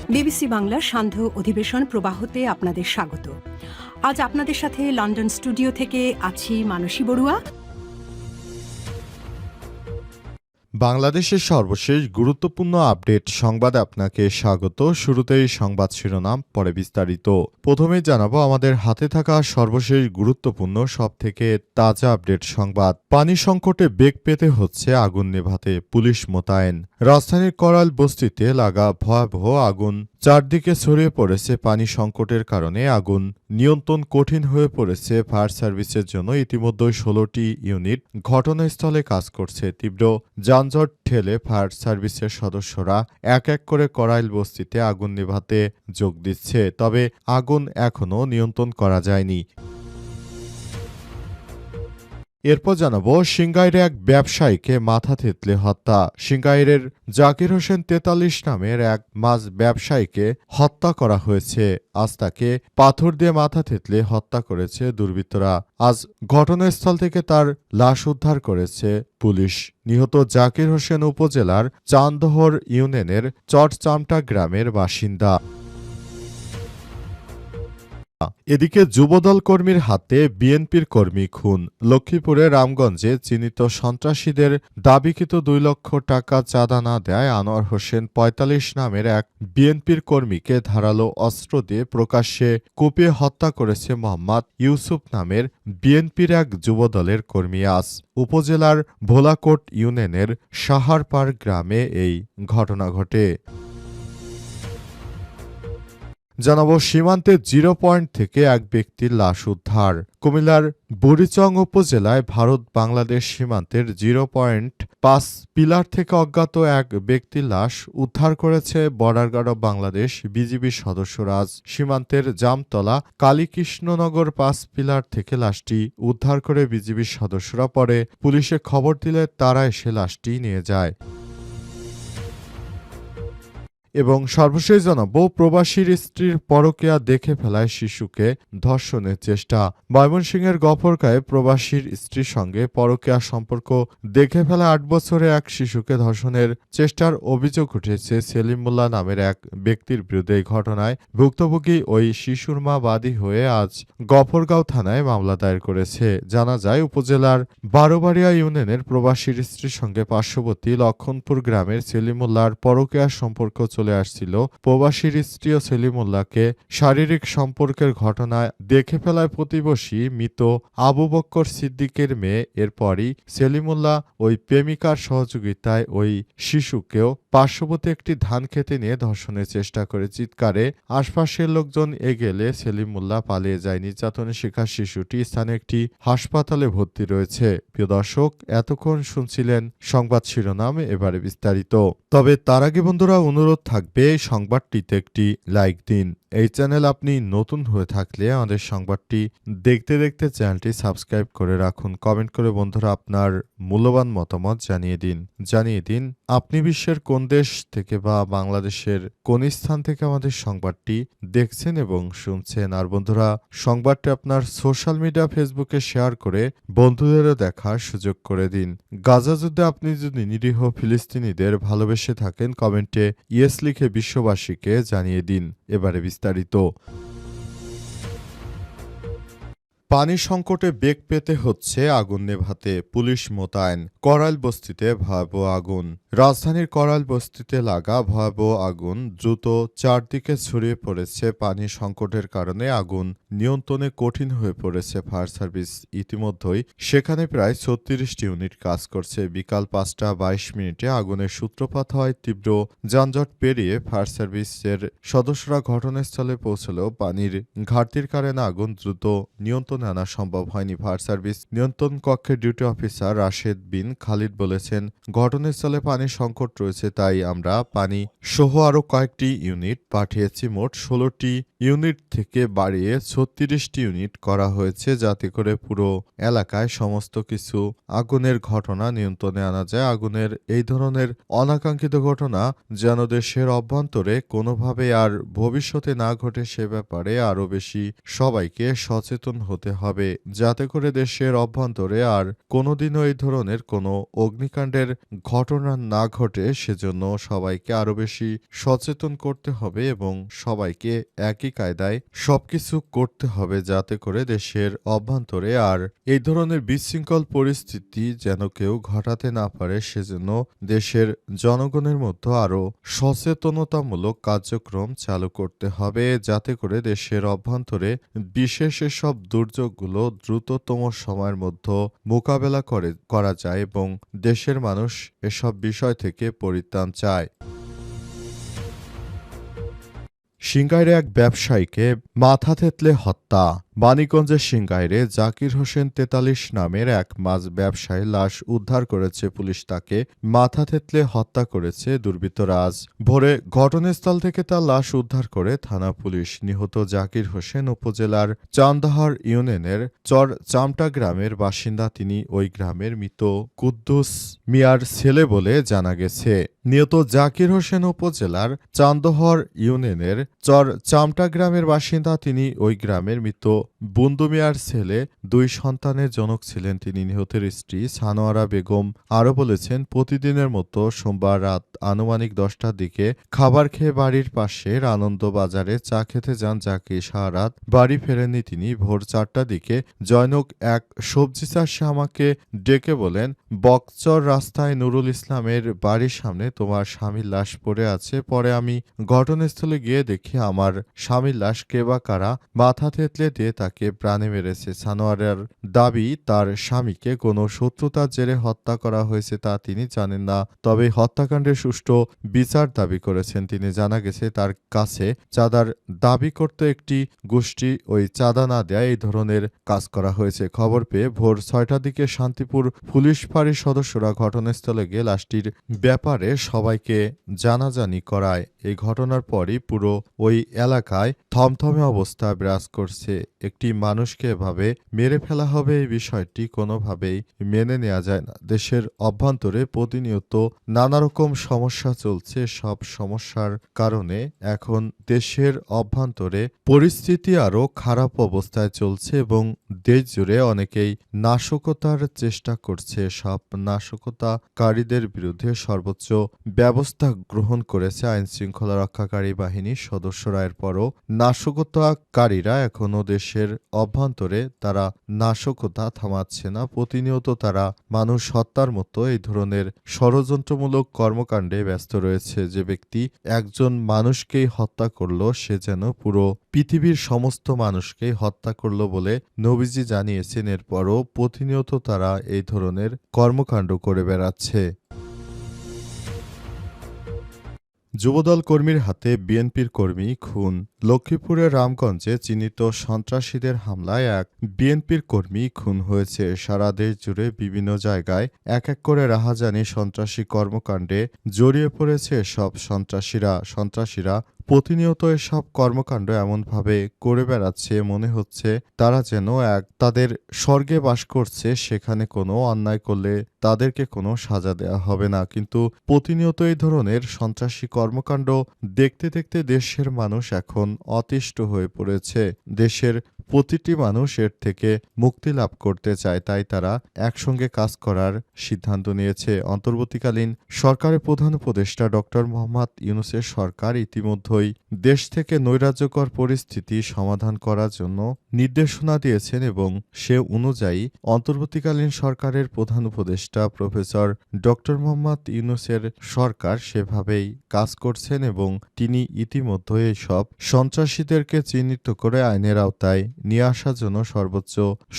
BBC বাংলার সান্ধ্য অধিবেশন প্রবাহতে আপনাদের স্বাগত। আজ আপনাদের সাথে লন্ডন স্টুডিও থেকে আছি মানসী বড়ুয়া। বাংলাদেশের সর্বশেষ গুরুত্বপূর্ণ আপডেট সংবাদে আপনাকে স্বাগত। শুরুতেই সংবাদ শিরোনাম, পরে বিস্তারিত। প্রথমে জানাবো আমাদের হাতে থাকা সর্বশেষ গুরুত্বপূর্ণ সবথেকে তাজা আপডেট সংবাদ। পানি সংকটে বেগ পেতে হচ্ছে আগুন নেভাতে পুলিশ মোতায়েন। রাজধানীর করাইল বস্তিতে লাগা ভয়াবহ আগুন, চারদিকে ছড়িয়ে পড়েছে পানি সংকটের কারণে আগুন নিয়ন্ত্রণ কঠিন হয়ে পড়েছে ফায়ার সার্ভিসের জন্য। ইতিমধ্যে ১৬টি ইউনিট ঘটনাস্থলে কাজ করছে। তীব্র যানজট ঠেলে ফায়ার সার্ভিসের সদস্যরা এক এক করে করাইল বস্তিতে আগুন নেভাতে যোগ দিচ্ছে। তবে আগুন এখনও নিয়ন্ত্রণ করা যায়নি। এরপর জানাবো সিংগাইরে এক ব্যবসায়ীকে মাথা থেঁতলে হত্যা। সিংগাইরের জাকির হোসেন ৪৩ নামের এক মাছ ব্যবসায়ীকে হত্যা করা হয়েছে। আজ তাকে পাথর দিয়ে মাথা থেঁতলে হত্যা করেছে দুর্বৃত্তরা। আজ ঘটনাস্থল থেকে তার লাশ উদ্ধার করেছে পুলিশ। নিহত জাকির হোসেন উপজেলার চান্দহর ইউনিয়নের চটচামটা গ্রামের বাসিন্দা। এদিকে যুবদল কর্মীর হাতে বিএনপির কর্মী খুন। লক্ষ্মীপুরে রামগঞ্জে চিহ্নিত সন্ত্রাসীদের দাবিকৃত ২ লক্ষ টাকা চাঁদা না দেয় আনোয়ার হোসেন ৪৫ নামের এক বিএনপির কর্মীকে ধারালো অস্ত্র দিয়ে প্রকাশ্যে কুপিয়ে হত্যা করেছে মোহাম্মদ ইউসুফ নামের বিএনপির এক যুবদলের কর্মী। আজ উপজেলার ভোলাকোট ইউনিয়নের সাহারপাড় গ্রামে এই ঘটনা ঘটে। জানাবো সীমান্তের ০ পয়েন্ট থেকে এক ব্যক্তির লাশ উদ্ধার। কুমিল্লার বুড়িচং উপজেলায় ভারত বাংলাদেশ সীমান্তের ০.৫ পিলার থেকে অজ্ঞাত এক ব্যক্তির লাশ উদ্ধার করেছে বর্ডার গার্ড অব বাংলাদেশ বিজিবির সদস্যরা। আজ সীমান্তের জামতলা কালীকৃষ্ণনগর ৫ পিলার থেকে লাশটি উদ্ধার করে বিজিবির সদস্যরা। পরে পুলিশে খবর দিলে তারা এসে লাশটি নিয়ে যায়। এবং সর্বশেষ জানাবো প্রবাসীর স্ত্রীর পরকীয়া দেখে ফেলায় শিশুকে ধর্ষণের চেষ্টা। ময়মনসিংহের গফরগাঁয়ে প্রবাসীর স্ত্রীর সঙ্গে পরকীয়া সম্পর্ক দেখে ফেলা ৮ বছরের এক শিশুকে ধর্ষণের চেষ্টার অভিযোগ উঠেছে সেলিম মোল্লা নামের এক ব্যক্তির বিরুদ্ধে। এই ঘটনায় ভুক্তভোগী ওই শিশুর মা বাদী হয়ে আজ গফরগাঁও থানায় মামলা দায়ের করেছে। জানা যায় উপজেলার বারোবাড়িয়া ইউনিয়নের প্রবাসীর স্ত্রীর সঙ্গে পার্শ্ববর্তী লক্ষণপুর গ্রামের সেলিম মোল্লার পরকীয়া সম্পর্ক চলে আসছিল। প্রবাসীর স্ত্রী ও সেলিমুল্লাহকে শারীরিক সম্পর্কের ঘটনায় দেখে ফেলায় প্রতিবেশী মৃত আবু বক্কর সিদ্দিকের মেয়ে। এরপরই সেলিমুল্লাহ ওই প্রেমিকার সহযোগিতায় ওই শিশুকেও পার্শ্ববর্তী একটি ধান খেতে নিয়ে ধর্ষণের চেষ্টা করে। চিৎকারে আশপাশের লোকজন এগেলে সেলিমুল্লাহ পালিয়ে যায়। নির্যাতনের শিকার শিশুটি স্থানীয় একটি হাসপাতালে ভর্তি রয়েছে। প্রিয় দর্শক, এতক্ষণ শুনছিলেন সংবাদ শিরোনাম, এবারে বিস্তারিত। তবে তার আগে বন্ধুরা অনুরোধ থাকবে সংবাদটিতে একটি লাইক দিন। এই চ্যানেল আপনি নতুন হয়ে থাকলে আমাদের সংবাদটি দেখতে দেখতে চ্যানেলটি সাবস্ক্রাইব করে রাখুন। কমেন্ট করে বন্ধুরা আপনার মূল্যবান মতামত জানিয়ে দিন আপনি বিশ্বের কোন দেশ থেকে বা বাংলাদেশের কোন স্থান থেকে আমাদের সংবাদটি দেখছেন এবং শুনছেন। আর বন্ধুরা সংবাদটি আপনার সোশ্যাল মিডিয়া ফেসবুকে শেয়ার করে বন্ধুদেরও দেখার সুযোগ করে দিন। গাজা যুদ্ধে আপনি যদি নিরীহ ফিলিস্তিনিদের ভালোবেসে থাকেন কমেন্টে ইয়েস লিখে বিশ্ববাসীকে জানিয়ে দিন। এবারে বিস্তারিত। পানি সংকটে বেগ পেতে হচ্ছে আগুন নেভাতে পুলিশ মোতায়েন। করাইল বস্তিতে ভয়াবহ আগুন। রাজধানীর করাইল বস্তিতে লাগা ভয়াবহ আগুন দ্রুত চারদিকে ছড়িয়ে পড়েছে। পানি সংকটের কারণে আগুন নিয়ন্ত্রণে কঠিন হয়ে পড়েছে ফায়ার সার্ভিস। ইতিমধ্যেই সেখানে প্রায় ৩৬টি ইউনিট কাজ করছে। বিকাল ৫টা ২২ মিনিটে আগুনের সূত্রপাত হয়। তীব্র যানজট পেরিয়ে ফায়ার সার্ভিসের সদস্যরা ঘটনাস্থলে পৌঁছলেও পানির ঘাটতির কারণে আগুন দ্রুত নিয়ন্ত্রণে আনা সম্ভব হয়নি। ফায়ার সার্ভিস নিয়ন্ত্রণ কক্ষের ডিউটি অফিসার রাশেদ বিন খালিদ বলেছেন, ঘটনাস্থলে পানির সংকট রয়েছে, তাই আমরা পানি সহ আরও কয়েকটি ইউনিট পাঠিয়েছি। মোট ১৬টি ইউনিট থেকে বাড়িয়ে ৩৬টি ইউনিট করা হয়েছে, যাতে করে পুরো এলাকায় সমস্ত কিছু আগুনের ঘটনা নিয়ন্ত্রণে আনা যায়। আগুনের এই ধরনের অনাকাঙ্ক্ষিত ঘটনা যেন দেশের অভ্যন্তরে কোনোভাবে আর ভবিষ্যতে না ঘটে, সে ব্যাপারে আরও বেশি সবাইকে সচেতন হতে হবে, যাতে করে দেশের অভ্যন্তরে আর কোনোদিনও এই ধরনের কোনো অগ্নিকাণ্ডের ঘটনা না ঘটে। সেজন্য সবাইকে আরও বেশি সচেতন করতে হবে এবং সবাইকে একই কায়দায় সবকিছু করতে হবে, যাতে করে দেশের অভ্যন্তরে আর এই ধরনের বিশৃঙ্খল পরিস্থিতি যেন কেউ ঘটাতে না পারে। সেজন্য দেশের জনগণের মধ্যে আরও সচেতনতামূলক কার্যক্রম চালু করতে হবে, যাতে করে দেশের অভ্যন্তরে বিশেষ এসব দুর্যোগগুলো দ্রুততম সময়ের মধ্যে মোকাবেলা করা যায় এবং দেশের মানুষ এসব বিষয় থেকে পরিত্রাণ চায়। সিংগাইরে এক ব্যবসায়ীকে মাথা থেঁতলে হত্যা। মানিকগঞ্জের সিংগাইরে জাকির হোসেন ৪৩ নামের এক মাছ ব্যবসায়ী লাশ উদ্ধার করেছে পুলিশ। তাকে মাথা থেঁতলে হত্যা করেছে দুর্বৃত্তরা। আজ ভোরে ঘটনাস্থল থেকে তার লাশ উদ্ধার করে থানা পুলিশ। নিহত জাকির হোসেন উপজেলার চান্দাহার ইউনিয়নের চর চামটা গ্রামের বাসিন্দা। তিনি ওই গ্রামের মৃত কুদ্দুস মিয়ার ছেলে বলে জানা গেছে। নিহত জাকির হোসেন উপজেলার চান্দহর ইউনিয়নের চর চামটা গ্রামের বাসিন্দা। তিনি ওই গ্রামের মৃত বুন্দু মিয়ার ছেলে। ২ সন্তানের জনক ছিলেন তিনি। নিহতের স্ত্রী সানোয়ারা বেগম আরও বলেছেন, প্রতিদিনের মতো সোমবার রাত আনুমানিক ১০টার দিকে খাবার খেয়ে বাড়ির পাশের আনন্দ বাজারে চা খেতে যান জাকির। সারা রাত বাড়ি ফেরেননি তিনি। ভোর ৪টার দিকে জয়নুক, এক সবজি চাষি, আমাকে ডেকে বলেন, বকচর রাস্তায় নুরুল ইসলামের বাড়ির সামনে তোমার স্বামীর লাশ পড়ে আছে। পরে আমি ঘটনাস্থলে গিয়ে দেখি আমার স্বামীর লাশ কে বা কারা মাথা থেঁতলে দিয়ে তাকে প্রাণে মেরেছে। সানোয়ারের দাবি, তার স্বামীকে কোনো শত্রুতার জেরে হত্যা করা হয়েছে তা তিনি জানেন না, তবে হত্যাকাণ্ডের সুষ্ঠু বিচার দাবি করেছেন তিনি। জানা গেছে, তার কাছে চাঁদার দাবি করতে একটি গোষ্ঠী ওই চাঁদা না দেয় এই ধরনের কাজ করা হয়েছে। খবর পেয়ে ভোর ৬টার দিকে শান্তিপুর পুলিশ ফাঁড়ির সদস্যরা ঘটনাস্থলে গিয়ে লাশটির ব্যাপারে সবাইকে জানাজানি করায়। এই ঘটনার পরই পুরো ওই এলাকায় থমথমে অবস্থা বিরাজ করছে। একটি মানুষকে এভাবে মেরে ফেলা হবে, এই বিষয়টি কোনোভাবেই মেনে নেওয়া যায় না। দেশের অভ্যন্তরে প্রতিনিয়ত নানা রকম সমস্যা চলছে। সব সমস্যার কারণে এখন দেশের অভ্যন্তরে পরিস্থিতি আরও খারাপ অবস্থায় চলছে এবং দেশ জুড়ে অনেকেই নাশকতার চেষ্টা করছে। সব নাশকতাকারীদের বিরুদ্ধে সর্বোচ্চ ব্যবস্থা গ্রহণ করেছে আইনশৃঙ্খলা রক্ষাকারী বাহিনীর সদস্যরা। এরপরও নাশকতাকারীরা এখনও দেশের অভ্যন্তরে তারা নাশকতা থামাচ্ছে না। প্রতিনিয়ত তারা মানুষ হত্যার মতো এই ধরনের ষড়যন্ত্রমূলক কর্মকাণ্ডে ব্যস্ত রয়েছে। যে ব্যক্তি একজন মানুষকেই হত্যা করলো, সে যেন পুরো পৃথিবীর সমস্ত মানুষকেই হত্যা করলো বলে নবীজি জানিয়েছেন। এরপরও প্রতিনিয়ত তারা এই ধরনের কর্মকাণ্ড করে বেড়াচ্ছে। যুবদল কর্মীর হাতে বিএনপির কর্মী খুন। লক্ষ্মীপুরের রামগঞ্জে চিহ্নিত সন্ত্রাসীদের হামলায় এক বিএনপির কর্মী খুন হয়েছে। সারা দেশ জুড়ে বিভিন্ন জায়গায় এক এক করে রাহাজানি সন্ত্রাসী কর্মকাণ্ডে জড়িয়ে পড়েছে এসব সন্ত্রাসীরা প্রতিনিয়ত এসব কর্মকাণ্ড এমনভাবে করে বেড়াচ্ছে, মনে হচ্ছে তারা যেন তাদের স্বর্গে বাস করছে, সেখানে কোনো অন্যায় করলে তাদেরকে কোনো সাজা দেওয়া হবে না। কিন্তু প্রতিনিয়ত এই ধরনের সন্ত্রাসী কর্মকাণ্ড দেখতে দেখতে দেশের মানুষ এখন অতিষ্ঠ হয়ে পড়েছে। দেশের প্রতিটি মানুষ এর থেকে মুক্তি লাভ করতে চায়, তাই তারা একসঙ্গে কাজ করার সিদ্ধান্ত নিয়েছে। অন্তর্বর্তীকালীন সরকারের প্রধান উপদেষ্টা ডক্টর মোহাম্মদ ইউনূসের সরকার ইতিমধ্যেই দেশ থেকে নৈরাজ্যকর পরিস্থিতি সমাধান করার জন্য নির্দেশনা দিয়েছেন এবং সে অনুযায়ী অন্তর্বর্তীকালীন সরকারের প্রধান উপদেষ্টা প্রফেসর ডক্টর মোহাম্মদ ইউনূসের সরকার সেভাবেই কাজ করছেন এবং তিনি ইতিমধ্যে সব সন্ত্রাসীদেরকে চিহ্নিত করে আইনের আওতায় নিয়ে আসার জন্য সর্বোচ্চ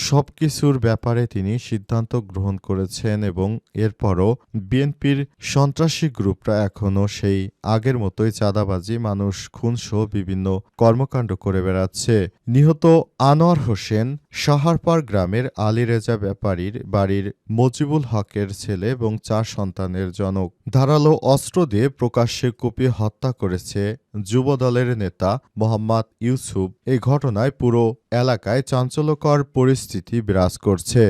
সবকিছুর ব্যাপারে তিনি সিদ্ধান্ত গ্রহণ করেছেন এবং এরপরও বিএনপির সন্ত্রাসী গ্রুপরা এখনও সেই আগের মতোই চাঁদাবাজি, মানুষ খুনসহ বিভিন্ন কর্মকাণ্ড করে বেড়াচ্ছে। নিহত আনোয়ার হোসেন সাহারপাড় গ্রামের আলী রেজা ব্যাপারীর বাড়ির মজিবুল হকের ছেলে এবং 4 সন্তানের জনক। ধারালো অস্ত্র দিয়ে প্রকাশ্যে কুপিয়ে হত্যা করেছে যুবদলের নেতা মোহাম্মদ ইউসুফ। এই ঘটনায় পুরো এলাকায় চাঞ্চল্যকর পরিস্থিতি বিরাজ করছে।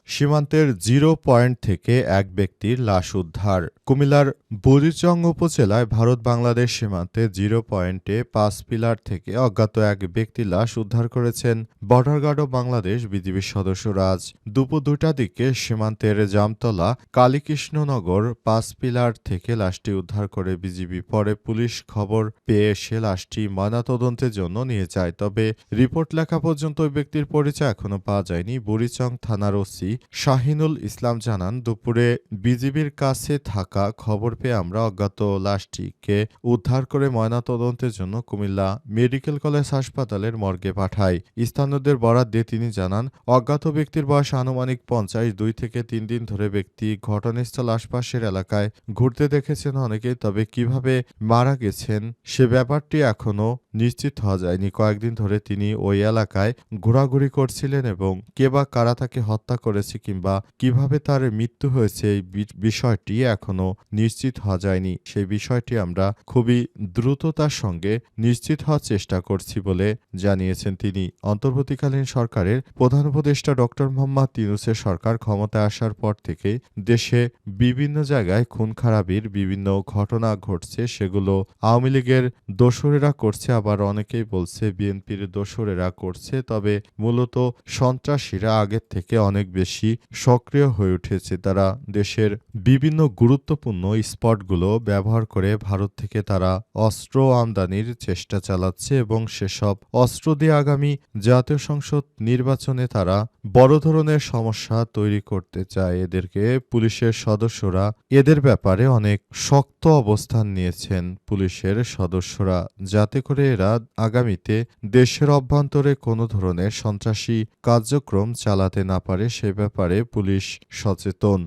সীমান্তের জিরো পয়েন্ট থেকে এক ব্যক্তির লাশ উদ্ধার। কুমিল্লার বুড়িচং উপজেলায় ভারত বাংলাদেশ সীমান্তে জিরো পয়েন্টে ৫ পিলার থেকে অজ্ঞাত এক ব্যক্তির লাশ উদ্ধার করেছেন বর্ডার গার্ড অব বাংলাদেশ বিজিবির সদস্যরা। আজ দুপুর ২টার দিকে সীমান্তের জামতলা কালীকৃষ্ণনগর ৫ পিলার থেকে লাশটি উদ্ধার করে বিজিবি। পরে পুলিশ খবর পেয়ে এসে লাশটি ময়নাতদন্তের জন্য নিয়ে যায়। তবে রিপোর্ট লেখা পর্যন্ত ওই ব্যক্তির পরিচয় এখনো পাওয়া যায়নি। বুড়িচং থানার ওসি শাহিনুল ইসলাম জানান, দুপুরে বিজিবির কাছে থাকা খবর পেয়ে আমরা অজ্ঞাত লাশটিকে উদ্ধার করে ময়নাতদন্তের জন্য কুমিল্লা মেডিকেল কলেজ হাসপাতালের মর্গে পাঠাই। স্থানীয়দের বরাত দিয়ে তিনি জানান, অজ্ঞাত ব্যক্তির বয়স আনুমানিক ৫০। ২ থেকে ৩ দিন ধরে ব্যক্তি ঘটনাস্থল আশপাশের এলাকায় ঘুরতে দেখেছেন অনেকেই। তবে কিভাবে মারা গেছেন সে ব্যাপারটি এখনো নিশ্চিত হওয়া যায়নি। কয়েকদিন ধরে তিনি ওই এলাকায় ঘোরাঘুরি করছিলেন এবং কে বা কারা তাকে হত্যা করেছে কিংবা কিভাবে তার মৃত্যু হয়েছে এই বিষয়টি এখনো নিশ্চিত হওয়া যায়নি। সেই বিষয়টি আমরা খুবই দ্রুততার সঙ্গে নিশ্চিত হওয়ার চেষ্টা করছি বলে জানিয়েছেন তিনি। অন্তর্বর্তীকালীন সরকারের প্রধান উপদেষ্টা ডক্টর মোহাম্মদ ইউনূসের সরকার ক্ষমতায় আসার পর থেকে দেশে বিভিন্ন জায়গায় খুন খারাপির বিভিন্ন ঘটনা ঘটছে। সেগুলো আওয়ামী লীগের দোসরেরা করছে, আবার অনেকেই বলছে বিএনপির দোসরেরা করছে। তবে মূলত সন্ত্রাসীরা আগের থেকে অনেক বেশি সক্রিয় হয়ে উঠেছে। তারা দেশের বিভিন্ন গুরুত্বপূর্ণ স্পটগুলো ব্যবহার করে ভারত থেকে তারা অস্ত্র আমদানির চেষ্টা চালাচ্ছে এবং সেসব অস্ত্র দিয়ে আগামী জাতীয় সংসদ নির্বাচনে তারা বড় ধরনের সমস্যা তৈরি করতে চায়। এদেরকে পুলিশের সদস্যরা এদের ব্যাপারে অনেক শক্ত অবস্থান নিয়েছেন পুলিশের সদস্যরা, যাতে করে এরা আগামীতে দেশের অভ্যন্তরে কোনো ধরনের সন্ত্রাসী কার্যক্রম চালাতে না পারে সে ব্যাপারে পুলিশ সচেতন।